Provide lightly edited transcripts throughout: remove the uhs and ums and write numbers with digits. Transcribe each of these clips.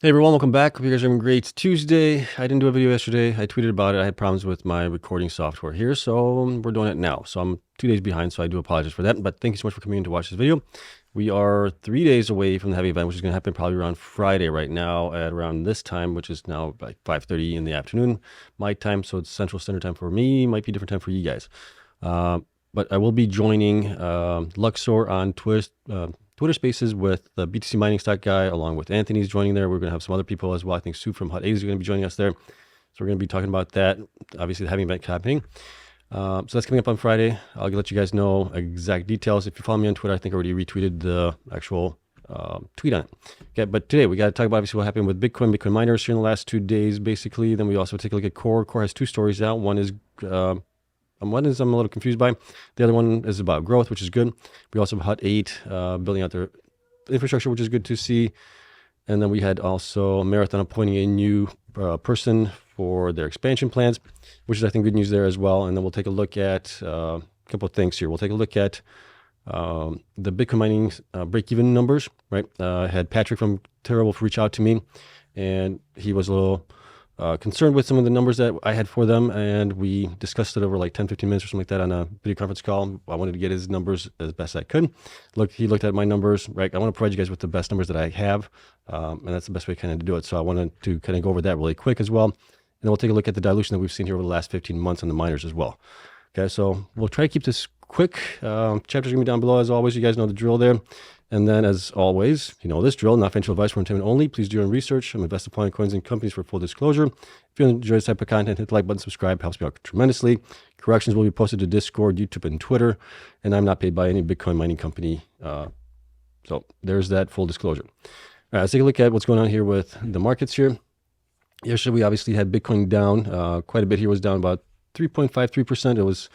Hey everyone, welcome back. Hope you guys are having a great Tuesday. I didn't do a video yesterday. I tweeted about it. I had problems with my recording software here, so we're doing it now. So I'm 2 days behind, so I do apologize for that. But thank you so much for coming in to watch this video. We are 3 days away from the heavy event, which is going to happen probably around Friday right now at around this time, which is now like 5:30 in the afternoon, my time. So it's Central Standard Time for me. Might be a different time for you guys. But I will be joining Luxor on Twitter Spaces with the BTC Mining stock guy, along with Anthony's joining there. We're going to have some other people as well. I think Sue from Hot 80 is going to be joining us there. So we're going to be talking about that. Obviously, the heavy event happening. So that's coming up on Friday. I'll let you guys know exact details. If you follow me on Twitter, I think I already retweeted the actual tweet on it. Okay, but today we got to talk about obviously what happened with Bitcoin miners here in the last 2 days, basically. Then we also take a look at Core. Core has two stories out. One is I'm a little confused by. The other one is about growth, which is good. We also have Hut 8 building out their infrastructure, which is good to see. And then we had also Marathon appointing a new person for their expansion plans, which is, I think, good news there as well. And then we'll take a look at a couple of things here. We'll take a look at the Bitcoin mining break-even numbers, right? I had Patrick from Terawulf reach out to me, and he was a little concerned with some of the numbers that I had for them, and we discussed it over like 10-15 minutes or something like that on a video conference call. I wanted to get his numbers as best I could. He looked at my numbers, right? I want to provide you guys with the best numbers that I have, and that's the best way kind of to do it. So I wanted to kind of go over that really quick as well, and then we'll take a look at the dilution that we've seen here over the last 15 months on the miners as well. Okay, so we'll try to keep this quick. Chapters are going to be down below as always. You guys know the drill there. And then, as always, you know this drill, not financial advice for entertainment only. Please do your own research. I'm invested in coins and companies for full disclosure. If you enjoy this type of content, hit the like button, subscribe. Helps me out tremendously. Corrections will be posted to Discord, YouTube, and Twitter. And I'm not paid by any Bitcoin mining company. So there's that full disclosure. All right, let's take a look at what's going on here with the markets here. Yesterday, we obviously had Bitcoin down quite a bit here. It was down about 3.53%. It was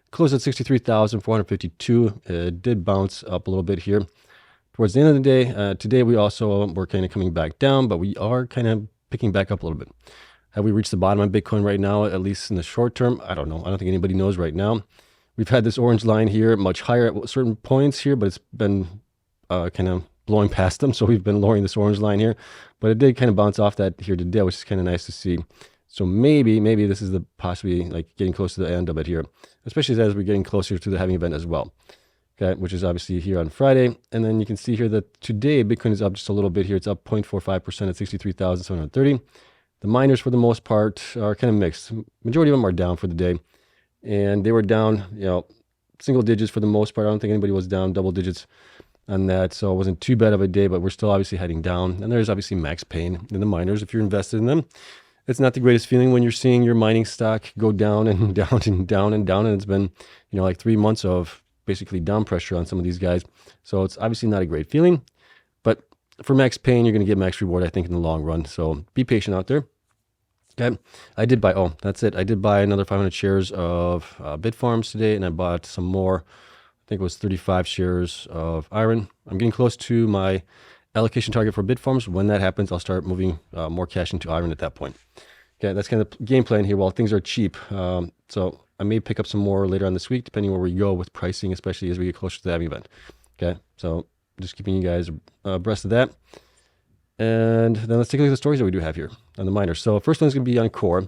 closed at 63,452. It did bounce up a little bit here towards the end of the day. Today, we also were kind of coming back down, but we are kind of picking back up a little bit. Have we reached the bottom of Bitcoin right now, at least in the short term? I don't know. I don't think anybody knows right now. We've had this orange line here much higher at certain points here, but it's been kind of blowing past them. So we've been lowering this orange line here, but it did kind of bounce off that here today, which is kind of nice to see. So maybe this is the possibly like getting close to the end of it here, especially as we're getting closer to the halving event as well. Okay, which is obviously here on Friday. And then you can see here that today Bitcoin is up just a little bit here. It's up 0.45% at 63,730. The miners, for the most part, are kind of mixed. Majority of them are down for the day, and they were down, single digits for the most part. I don't think anybody was down double digits on that, so it wasn't too bad of a day. But we're still obviously heading down, and there's obviously max pain in the miners if you're invested in them. It's not the greatest feeling when you're seeing your mining stock go down and down and down and down, and it's been, like 3 months of basically down pressure on some of these guys. So it's obviously not a great feeling, but for max pain, you're going to get max reward, I think, in the long run. So be patient out there. Okay. I did buy, that's it. I did buy another 500 shares of Bitfarms today, and I bought some more. I think it was 35 shares of iron. I'm getting close to my allocation target for Bitfarms. When that happens, I'll start moving more cash into iron at that point. Okay, that's kind of the game plan here while things are cheap. So I may pick up some more later on this week, depending where we go with pricing, especially as we get closer to the halving event. Okay, so just keeping you guys abreast of that. And then let's take a look at the stories that we do have here on the miners. So first one's going to be on Core.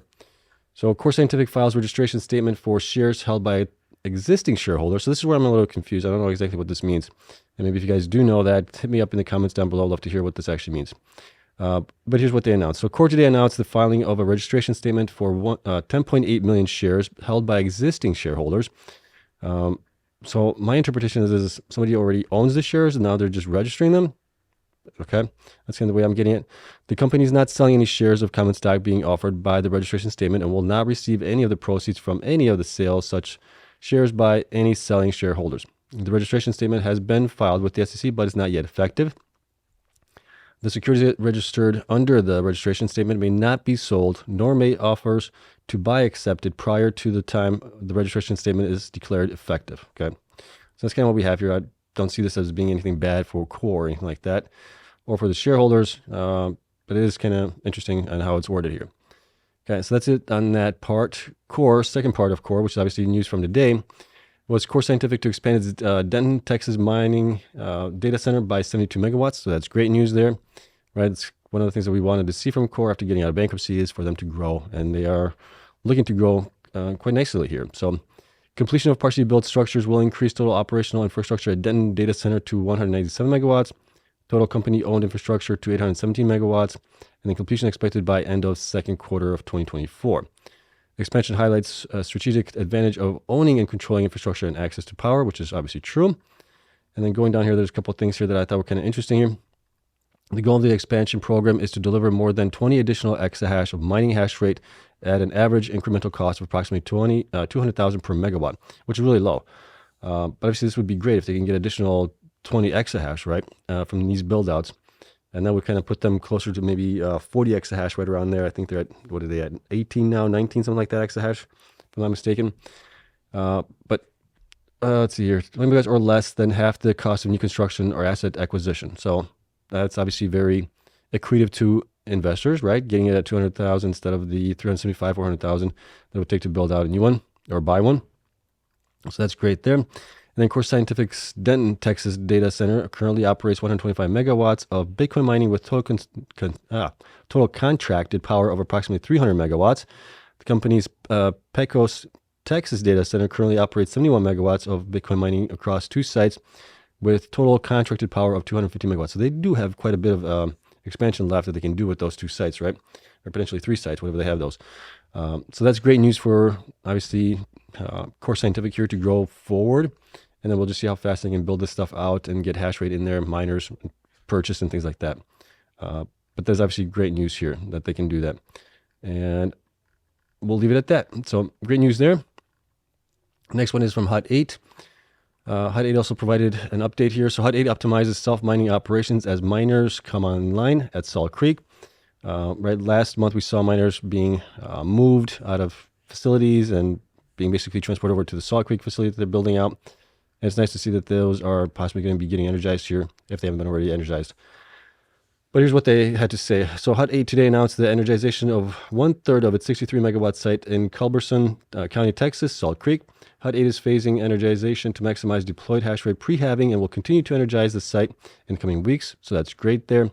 So Core Scientific files registration statement for shares held by existing shareholders. So this is where I'm a little confused. I don't know exactly what this means. And maybe if you guys do know that, hit me up in the comments down below. I'd love to hear what this actually means. But here's what they announced. So Core today announced the filing of a registration statement for 10.8 million shares held by existing shareholders. So my interpretation is somebody already owns the shares and now they're just registering them. Okay, that's kind of the way I'm getting it. The company is not selling any shares of common stock being offered by the registration statement and will not receive any of the proceeds from any of the sales such shares by any selling shareholders. The registration statement has been filed with the SEC, but is not yet effective. The securities registered under the registration statement may not be sold, nor may offers to buy accepted prior to the time the registration statement is declared effective. Okay, so that's kind of what we have here. I don't see this as being anything bad for Core or anything like that, or for the shareholders, but it is kind of interesting on how it's worded here. Okay, so that's it on that part. Core, second part of Core, which is obviously news from today, was Core Scientific to expand its Denton, Texas mining data center by 72 megawatts. So that's great news there, right? It's one of the things that we wanted to see from Core after getting out of bankruptcy is for them to grow, and they are looking to grow quite nicely here. So completion of partially built structures will increase total operational infrastructure at Denton Data Center to 197 megawatts, total company-owned infrastructure to 817 megawatts, and then completion expected by end of second quarter of 2024. Expansion highlights a strategic advantage of owning and controlling infrastructure and access to power, which is obviously true. And then going down here, there's a couple of things here that I thought were kind of interesting here. The goal of the expansion program is to deliver more than 20 additional exahash of mining hash rate at an average incremental cost of approximately 200,000 per megawatt, which is really low. But obviously, this would be great if they can get additional 20 exahash, right, from these build-outs. And that would kind of put them closer to maybe 40 exahash right around there. I think they're at, what are they at, 18 now, 19, something like that exahash, if I'm not mistaken. But let's see here, 20 megawatts or less than half the cost of new construction or asset acquisition. So that's obviously very accretive to investors, right? Getting it at 200,000 instead of the 375, 400,000 that it would take to build out a new one or buy one. So that's great there. And then Core Scientific's Denton, Texas data center currently operates 125 megawatts of Bitcoin mining with total contracted power of approximately 300 megawatts. The company's Pecos, Texas data center currently operates 71 megawatts of Bitcoin mining across 2 sites with total contracted power of 250 megawatts. So they do have quite a bit of expansion left that they can do with those 2 sites, right? Or potentially 3 sites, whatever they have those. So that's great news for, obviously, Core Scientific here to grow forward. And then we'll just see how fast they can build this stuff out and get hash rate in there, miners purchase and things like that. But there's obviously great news here that they can do that. And we'll leave it at that. So great news there. Next one is from Hut 8. Hut 8 also provided an update here. So Hut 8 optimizes self-mining operations as miners come online at Salt Creek. Right, last month we saw miners being moved out of facilities and being basically transported over to the Salt Creek facility that they're building out. And it's nice to see that those are possibly going to be getting energized here if they haven't been already energized. But here's what they had to say. So Hut 8 today announced the energization of 1/3 of its 63 megawatt site in Culberson County, Texas, Salt Creek. Hut 8 is phasing energization to maximize deployed hash rate pre-halving and will continue to energize the site in coming weeks. So that's great there.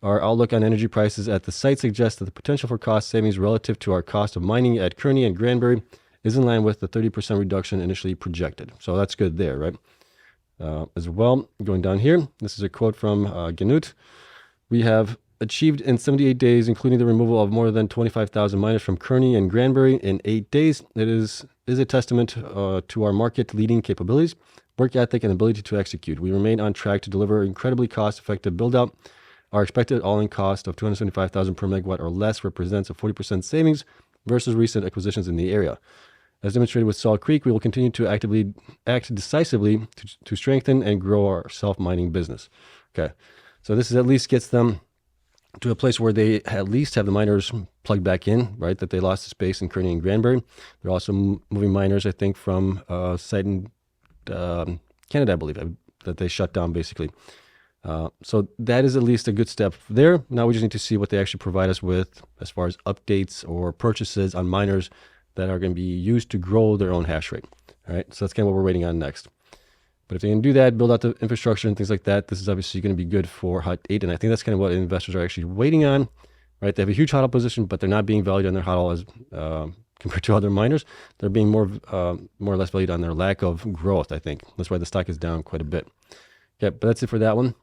Our outlook on energy prices at the site suggests that the potential for cost savings relative to our cost of mining at Kearney and Granbury is in line with the 30% reduction initially projected. So that's good there, right? As well, going down here, this is a quote from Ganut. We have achieved in 78 days, including the removal of more than 25,000 miners from Kearney and Granbury in 8 days. It is a testament to our market-leading capabilities, work ethic, and ability to execute. We remain on track to deliver incredibly cost-effective build-out. Our expected all-in cost of 275,000 per megawatt or less represents a 40% savings versus recent acquisitions in the area. As demonstrated with Salt Creek, we will continue to actively act decisively to strengthen and grow our self-mining business. Okay, so this is at least gets them to a place where they at least have the miners plugged back in, right, that they lost the space in Kearney and Granbury. They're also moving miners, I think, from a site in Canada, I believe, that they shut down, basically. So that is at least a good step there. Now we just need to see what they actually provide us with as far as updates or purchases on miners that are going to be used to grow their own hash rate. All right, so that's kind of what we're waiting on next. But if they can do that, build out the infrastructure and things like that, this is obviously going to be good for Hut 8. And I think that's kind of what investors are actually waiting on, right? They have a huge HODL position, but they're not being valued on their HODL as compared to other miners. They're being more or less valued on their lack of growth, I think. That's why the stock is down quite a bit. Okay, but that's it for that one.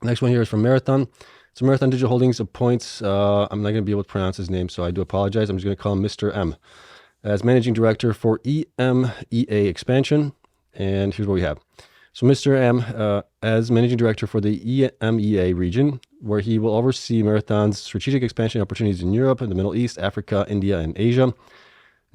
Next one here is from Marathon. So Marathon Digital Holdings appoints, I'm not going to be able to pronounce his name, so I do apologize. I'm just going to call him Mr. M as Managing Director for EMEA Expansion. And here's what we have. So Mr. M as Managing Director for the EMEA region, where he will oversee Marathon's strategic expansion opportunities in Europe, the Middle East, Africa, India, and Asia.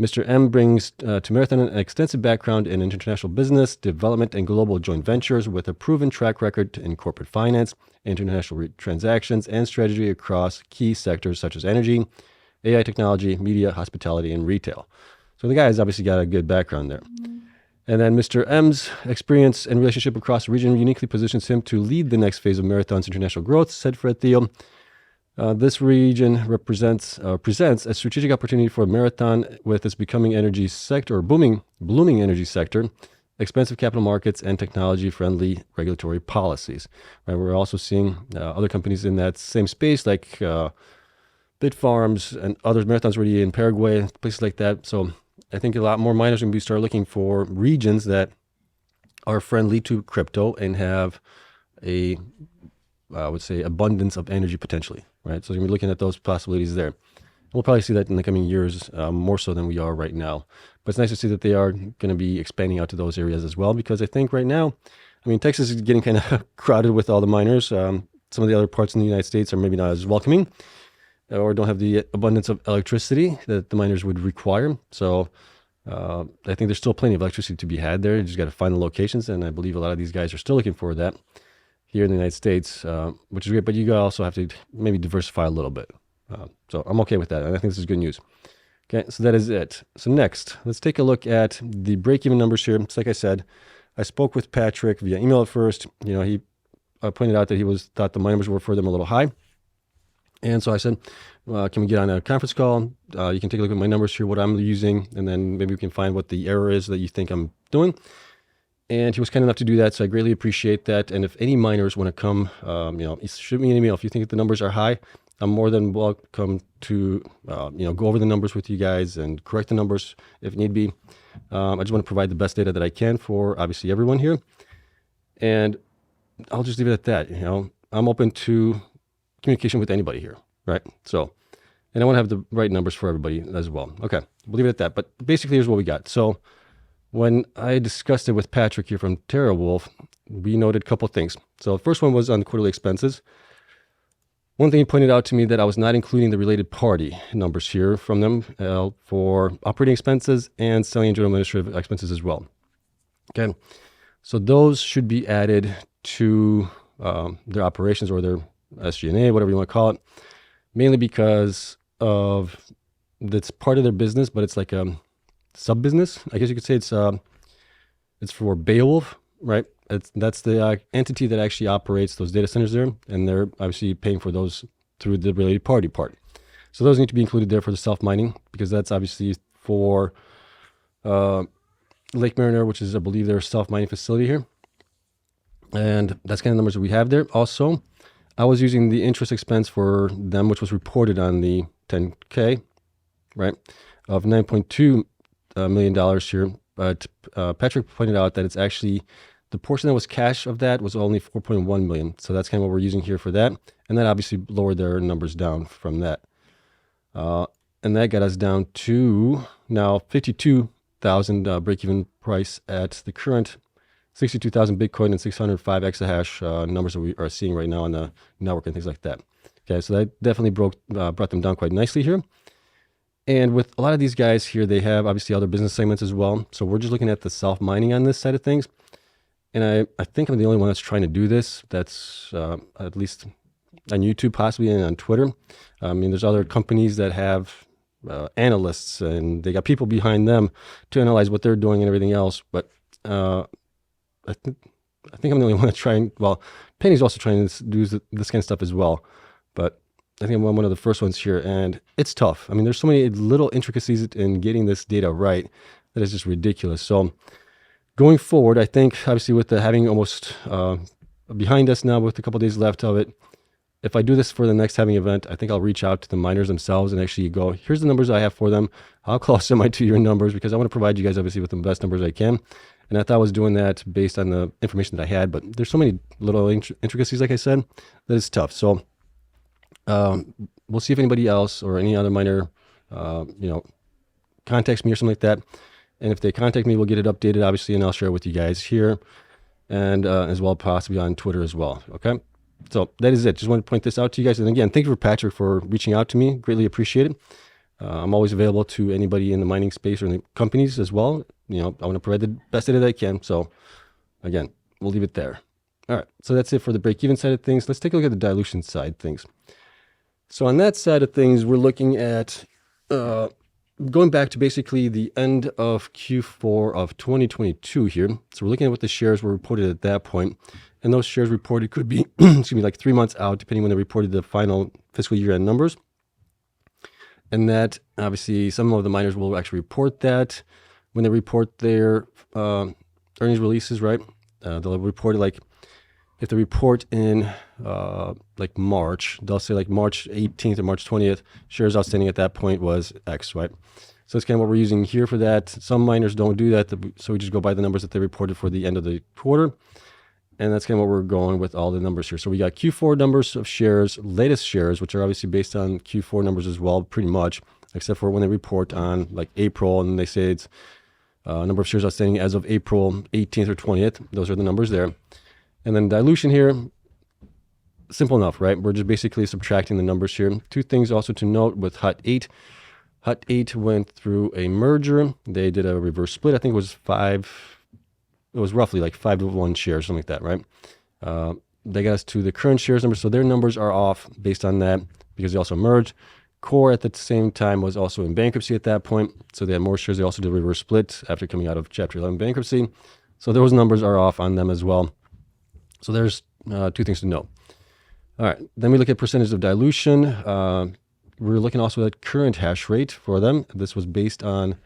Mr. M brings to Marathon an extensive background in international business, development, and global joint ventures with a proven track record in corporate finance, international transactions, and strategy across key sectors such as energy, AI technology, media, hospitality, and retail. So the guy has obviously got a good background there. And then Mr. M's experience and relationship across the region uniquely positions him to lead the next phase of Marathon's international growth, said Fred Thiel. This region presents a strategic opportunity for Marathon with its becoming energy sector, or blooming energy sector, expensive capital markets, and technology-friendly regulatory policies. Right? We're also seeing other companies in that same space, like Bitfarms and others, Marathon's already in Paraguay, places like that. So I think a lot more miners are going to start looking for regions that are friendly to crypto and have a, I would say, abundance of energy potentially, right? So you're looking at those possibilities there. We'll probably see that in the coming years, more so than we are right now. But it's nice to see that they are going to be expanding out to those areas as well, because I think right now, I mean, Texas is getting kind of crowded with all the miners. Some of the other parts in the United States are maybe not as welcoming or don't have the abundance of electricity that the miners would require. So I think there's still plenty of electricity to be had there. You just got to find the locations, and I believe a lot of these guys are still looking for that here in the United States, which is great. But you also have to maybe diversify a little bit. So I'm okay with that, and I think this is good news. Okay, so that is it. So next, let's take a look at the break-even numbers here. So like I said, I spoke with Patrick via email at first. You know, he pointed out that he thought the numbers were for them a little high. And so I said, can we get on a conference call? You can take a look at my numbers here, what I'm using, and then maybe we can find what the error is that you think I'm doing. And he was kind enough to do that, so I greatly appreciate that. And if any miners want to come, you know, shoot me an email if you think that the numbers are high. I'm more than welcome to, you know, go over the numbers with you guys and correct the numbers if need be. I just want to provide the best data that I can for obviously everyone here. And I'll just leave it at that. You know, I'm open to communication with anybody here, right? So, and I want to have the right numbers for everybody as well. Okay, we'll leave it at that. But basically, here's what we got. So when I discussed it with Patrick here from Terawulf, we noted a couple of things. So the first one was on the quarterly expenses. One thing he pointed out to me that I was not including the related party numbers here from them for operating expenses and selling and general administrative expenses as well. Okay, so those should be added to their operations or their SG&A, whatever you want to call it, mainly because of that's part of their business, but it's like a sub business. I guess you could say it's for Beowulf, right? That's the entity that actually operates those data centers there, and they're obviously paying for those through the related party part. So those need to be included there for the self-mining, because that's obviously for Lake Mariner, which is, I believe, their self-mining facility here. And that's kind of the numbers that we have there. Also, I was using the interest expense for them, which was reported on the 10K, right, of $9.2 million here. But Patrick pointed out that it's actually the portion that was cash of that was only 4.1 million. So that's kind of what we're using here for that. And that obviously lowered their numbers down from that. And that got us down to now 52,000 break-even price at the current 62,000 Bitcoin and 605 exahash numbers that we are seeing right now on the network and things like that. Okay, so that definitely brought them down quite nicely here. And with a lot of these guys here, they have obviously other business segments as well. So we're just looking at the self-mining on this side of things. And I think I'm the only one that's trying to do this. That's at least on YouTube possibly and on Twitter. I mean, there's other companies that have analysts and they got people behind them to analyze what they're doing and everything else. But I think I'm the only one that's trying. Well, Penny's also trying to do this kind of stuff as well. But I think I'm one of the first ones here, and it's tough. I mean, there's so many little intricacies in getting this data right that is just ridiculous. So going forward, I think obviously with the having almost behind us now with a couple of days left of it, if I do this for the next halving event, I think I'll reach out to the miners themselves and actually go, here's the numbers I have for them. How close am I to your numbers? Because I want to provide you guys obviously with the best numbers I can. And I thought I was doing that based on the information that I had, but there's so many little intricacies, like I said, that it's tough. So we'll see if anybody else or any other miner, you know, contacts me or something like that. And if they contact me, we'll get it updated, obviously, and I'll share it with you guys here and as well possibly on Twitter as well. Okay. So that is it. Just wanted to point this out to you guys. And again, thank you for Patrick for reaching out to me. Greatly appreciate it. I'm always available to anybody in the mining space or in the companies as well. You know, I want to provide the best data that I can. So again, we'll leave it there. All right. So that's it for the break-even side of things. Let's take a look at the dilution side of things. So on that side of things, we're looking at going back to basically the end of Q4 of 2022 here. So we're looking at what the shares were reported at that point. And those shares reported could be, excuse me, like 3 months out, depending when they reported the final fiscal year end numbers. And that obviously some of the miners will actually report that when they report their earnings releases, right? They'll report it like, if they report in like March, they'll say like March 18th or March 20th, shares outstanding at that point was X, right? So that's kind of what we're using here for that. Some miners don't do that, so we just go by the numbers that they reported for the end of the quarter. And that's kind of what we're going with all the numbers here. So we got Q4 numbers of shares, latest shares, which are obviously based on Q4 numbers as well, pretty much, except for when they report on like April and they say it's number of shares outstanding as of April 18th or 20th. Those are the numbers there. And then dilution here, simple enough, right? We're just basically subtracting the numbers here. Two things also to note with Hut 8. Hut 8 went through a merger. They did a reverse split. I think it was roughly like 5-to-1 shares, something like that, right? They got us to the current shares number. So their numbers are off based on that because they also merged. Core at the same time was also in bankruptcy at that point. So they had more shares. They also did a reverse split after coming out of Chapter 11 bankruptcy. So those numbers are off on them as well. So there's two things to note. All right, then we look at percentage of dilution. We're looking also at current hash rate for them. This was based on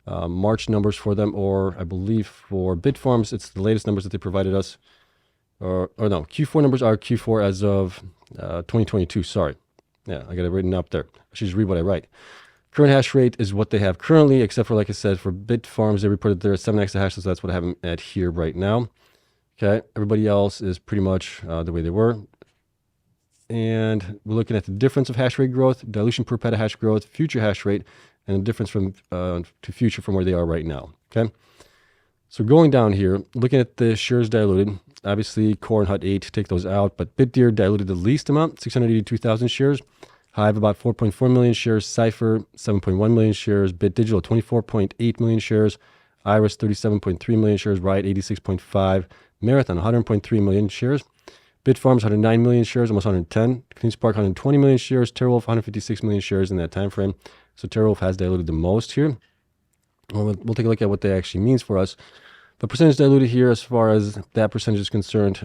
March numbers for them, or I believe for Bitfarms, it's the latest numbers that they provided us. Or no, Q4 numbers are Q4 as of 2022, sorry. Yeah, I got it written up there. I should just read what I write. Current hash rate is what they have currently, except for, like I said, for Bitfarms, they reported there 7 exahashes, so that's what I have them at here right now. Okay, everybody else is pretty much the way they were. And we're looking at the difference of hash rate growth, dilution per petahash growth, future hash rate, and the difference from to future from where they are right now. Okay, so going down here, looking at the shares diluted, obviously Core and Hut 8 take those out, but BitDeer diluted the least amount, 682,000 shares. Hive about 4.4 million shares, Cypher 7.1 million shares, BitDigital 24.8 million shares, Iris 37.3 million shares, Riot 86.5, Marathon 100.3 million shares, Bitfarms 109 million shares, almost 110, CleanSpark 120 million shares, Terawulf 156 million shares in that time frame. So Terawulf has diluted the most here. We'll take a look at what that actually means for us. The percentage diluted here, as far as that percentage is concerned,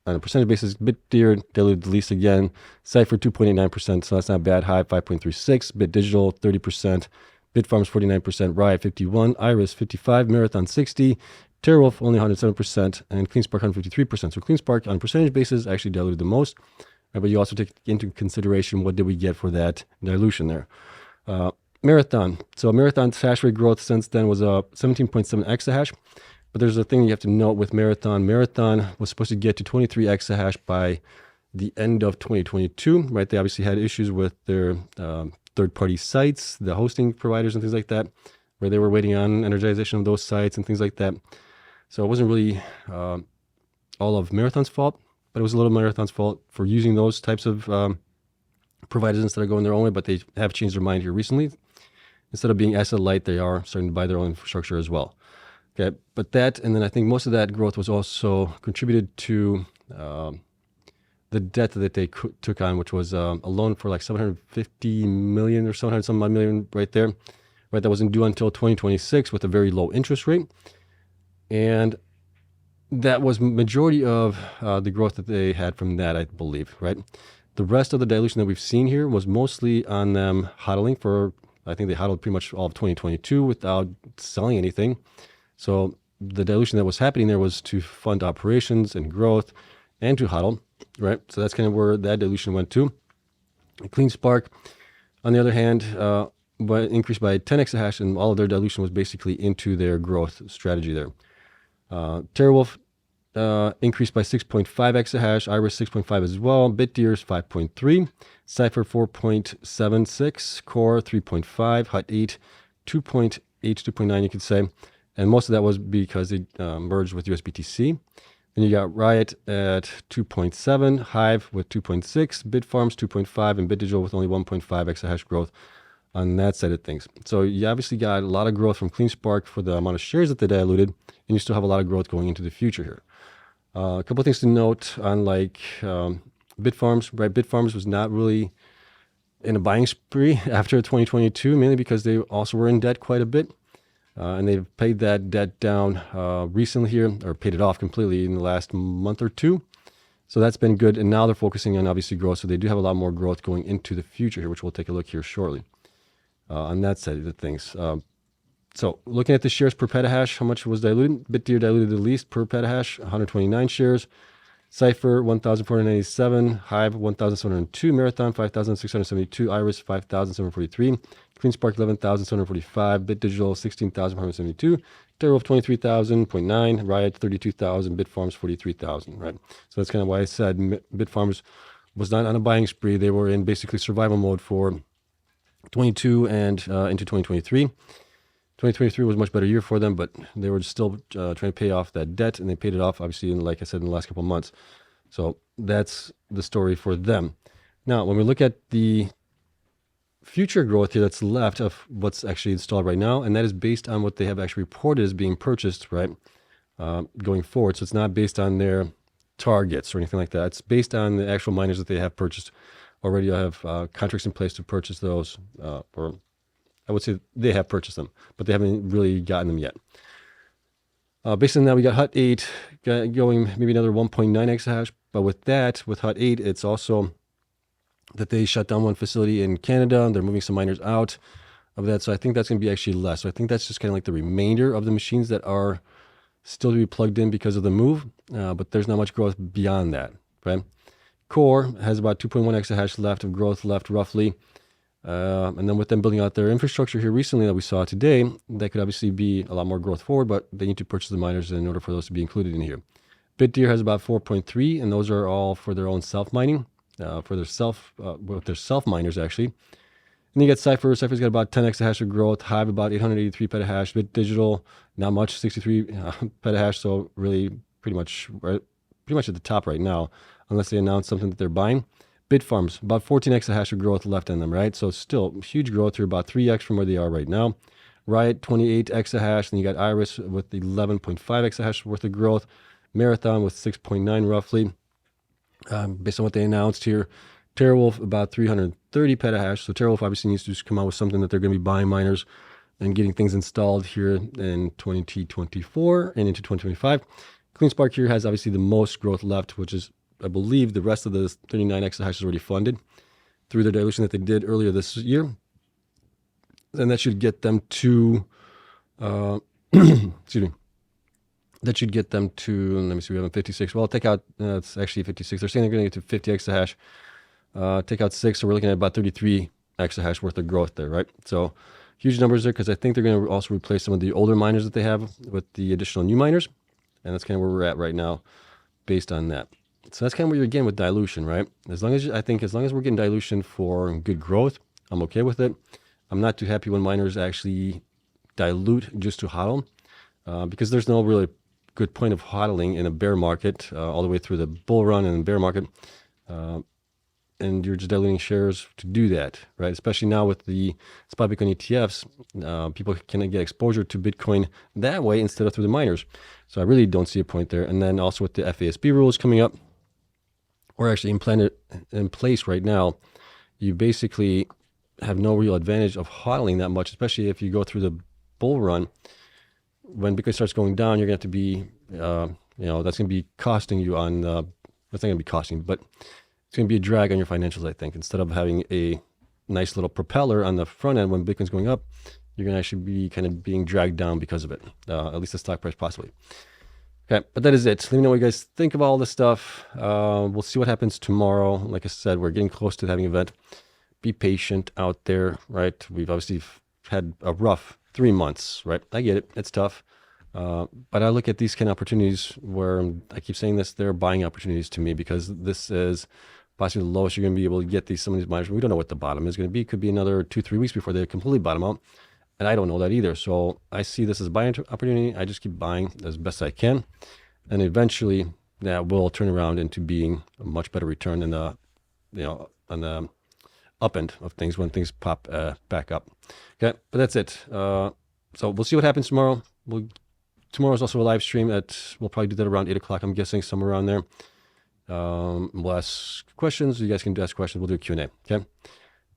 on a percentage basis, BitDeer diluted the least again, Cypher 2.89%, so that's not bad. Hive 5.36, BitDigital 30%, Bitfarms 49%, Riot 51%, Iris 55%, Marathon 60%, Terawulf only 107%, and CleanSpark 153%. So CleanSpark on percentage basis actually diluted the most, right? But you also take into consideration what did we get for that dilution there. Marathon. So Marathon's hash rate growth since then was 17.7 exahash. But there's a thing you have to note with Marathon. Marathon was supposed to get to 23 exahash by the end of 2022, right? They obviously had issues with their third-party sites, the hosting providers and things like that, where they were waiting on energization of those sites and things like that. So it wasn't really all of Marathon's fault, but it was a little Marathon's fault for using those types of providers instead of going their own way, but they have changed their mind here recently. Instead of being asset light, they are starting to buy their own infrastructure as well. Okay, but that, and then I think most of that growth was also contributed to the debt that they took on, which was a loan for like 750 million or 700 some odd million right there, right? That wasn't due until 2026 with a very low interest rate. And that was majority of the growth that they had from that, I believe, right? The rest of the dilution that we've seen here was mostly on them hodling for, I think they hodled pretty much all of 2022 without selling anything. So the dilution that was happening there was to fund operations and growth and to hodl, right? So that's kind of where that dilution went to. CleanSpark, on the other hand, increased by 10 exahash, and all of their dilution was basically into their growth strategy there. Terawulf increased by 6.5 exahash, Iris 6.5 as well, BitDeer's 5.3, Cypher 4.76, Core 3.5, Hut 8 2.8, 2.9 you could say, and most of that was because they merged with USBTC. Then you got Riot at 2.7, Hive with 2.6, Bitfarms 2.5, and BitDigital with only 1.5 exahash growth on that side of things. So you obviously got a lot of growth from CleanSpark for the amount of shares that they diluted, and you still have a lot of growth going into the future here. A couple of things to note on like Bitfarms, right? Bitfarms was not really in a buying spree after 2022, mainly because they also were in debt quite a bit. And they've paid that debt down recently here, or paid it off completely in the last month or two. So that's been good. And now they're focusing on obviously growth. So they do have a lot more growth going into the future here, which we'll take a look here shortly on that side of the things. So looking at the shares per petahash, how much was diluted? BitDeer diluted the least per petahash, 129 shares. Cypher, 1,487. Hive, 1,702. Marathon, 5,672. Iris, 5,743. CleanSpark, 11,745. BitDigital, 16,172. Terawulf, 23,000.9. Riot, 32,000. Bitfarms, 43,000, right? So that's kind of why I said Bitfarms was not on a buying spree. They were in basically survival mode for 22 and into 2023. 2023 was a much better year for them, but they were still trying to pay off that debt, and they paid it off, obviously, like I said, in the last couple of months. So that's the story for them. Now, when we look at the future growth here that's left of what's actually installed right now, and that is based on what they have actually reported as being purchased, right, going forward. So it's not based on their targets or anything like that. It's based on the actual miners that they have purchased already. I have contracts in place to purchase those, or I would say they have purchased them, but they haven't really gotten them yet. Based on that, we got Hut 8 going maybe another 1.9 exahash. But with that, with Hut 8, it's also that they shut down one facility in Canada. They're moving some miners out of that. So I think that's going to be actually less. So I think that's just kind of like the remainder of the machines that are still to be plugged in because of the move. But there's not much growth beyond that, right? Core has about 2.1 exahash left of growth left roughly. And then with them building out their infrastructure here recently that we saw today, that could obviously be a lot more growth forward, but they need to purchase the miners in order for those to be included in here. BitDeer has about 4.3, and those are all for their own self-mining, for their self miners actually. And then you got Cypher. Cypher's got about 10 exahash of growth. Hive about 883 petahash. BitDigital, not much, 63 petahash. So really pretty much at the top right now, unless they announce something that they're buying. Bitfarms, about 14 exahash of growth left in them, right? So still huge growth here, about 3x from where they are right now. Riot, 28 exahash. Then you got Iris with 11.5 exahash worth of growth. Marathon with 6.9 roughly, based on what they announced here. Terawulf, about 330 petahash. So Terawulf obviously needs to just come out with something that they're going to be buying miners and getting things installed here in 2024 and into 2025. CleanSpark here has obviously the most growth left, which is, I believe, the rest of the 39 exahash is already funded through the dilution that they did earlier this year. And that should get them to, excuse me, that should get them to, let me see, we have 56. Well, take out, it's actually 56. They're saying they're going to get to 50 exahash. Take out 6, so we're looking at about 33 exahash worth of growth there, right? So huge numbers there, because I think they're going to also replace some of the older miners that they have with the additional new miners. And that's kind of where we're at right now based on that. So that's kind of where you're getting with dilution, right? As long as we're getting dilution for good growth, I'm okay with it. I'm not too happy when miners actually dilute just to hodl, because there's no really good point of hodling in a bear market all the way through the bull run and bear market. And you're just diluting shares to do that, right? Especially now with the spot Bitcoin ETFs, people can get exposure to Bitcoin that way instead of through the miners. So I really don't see a point there. And then also with the FASB rules coming up, or actually implanted in place right now, you basically have no real advantage of hodling that much, especially if you go through the bull run. When Bitcoin starts going down, you're going to have to be, that's going to be costing you on, that's not going to be costing, but it's going to be a drag on your financials, I think. Instead of having a nice little propeller on the front end when Bitcoin's going up, you're going to actually be kind of being dragged down because of it, at least the stock price possibly. Okay, but that is it. Let me know what you guys think of all this stuff. We'll see what happens tomorrow. Like I said, we're getting close to having an event. Be patient out there, right? We've obviously had a rough 3 months, right? I get it. It's tough. But I look at these kind of opportunities where I keep saying this, they're buying opportunities to me, because this is possibly the lowest you're going to be able to get some of these miners. We don't know what the bottom is going to be. It could be another 2-3 weeks before they completely bottom out. And I don't know that either. So I see this as a buying opportunity. I just keep buying as best I can. And eventually that will turn around into being a much better return in the, on the up end of things when things pop back up. Okay, but that's it. So we'll see what happens tomorrow. Tomorrow's also a live stream we'll probably do that around 8 o'clock, I'm guessing, somewhere around there. We'll ask questions. You guys can ask questions. We'll do a Q&A. Okay,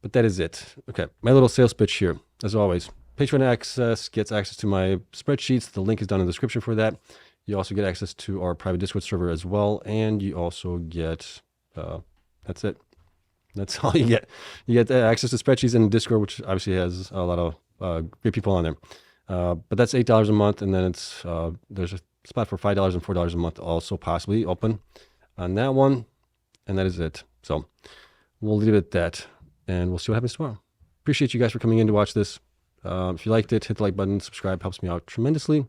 but that is it. Okay, my little sales pitch here, as always. Patreon access gets access to my spreadsheets. The link is down in the description for that. You also get access to our private Discord server as well. And you also get, that's it. That's all you get. You get access to spreadsheets in Discord, which obviously has a lot of great people on there. But that's $8 a month, and then it's there's a spot for $5 and $4 a month also possibly open on that one, and that is it. So we'll leave it at that, and we'll see what happens tomorrow. Appreciate you guys for coming in to watch this. If you liked it, hit the like button, subscribe, helps me out tremendously,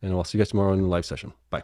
and I'll see you guys tomorrow in the live session. Bye.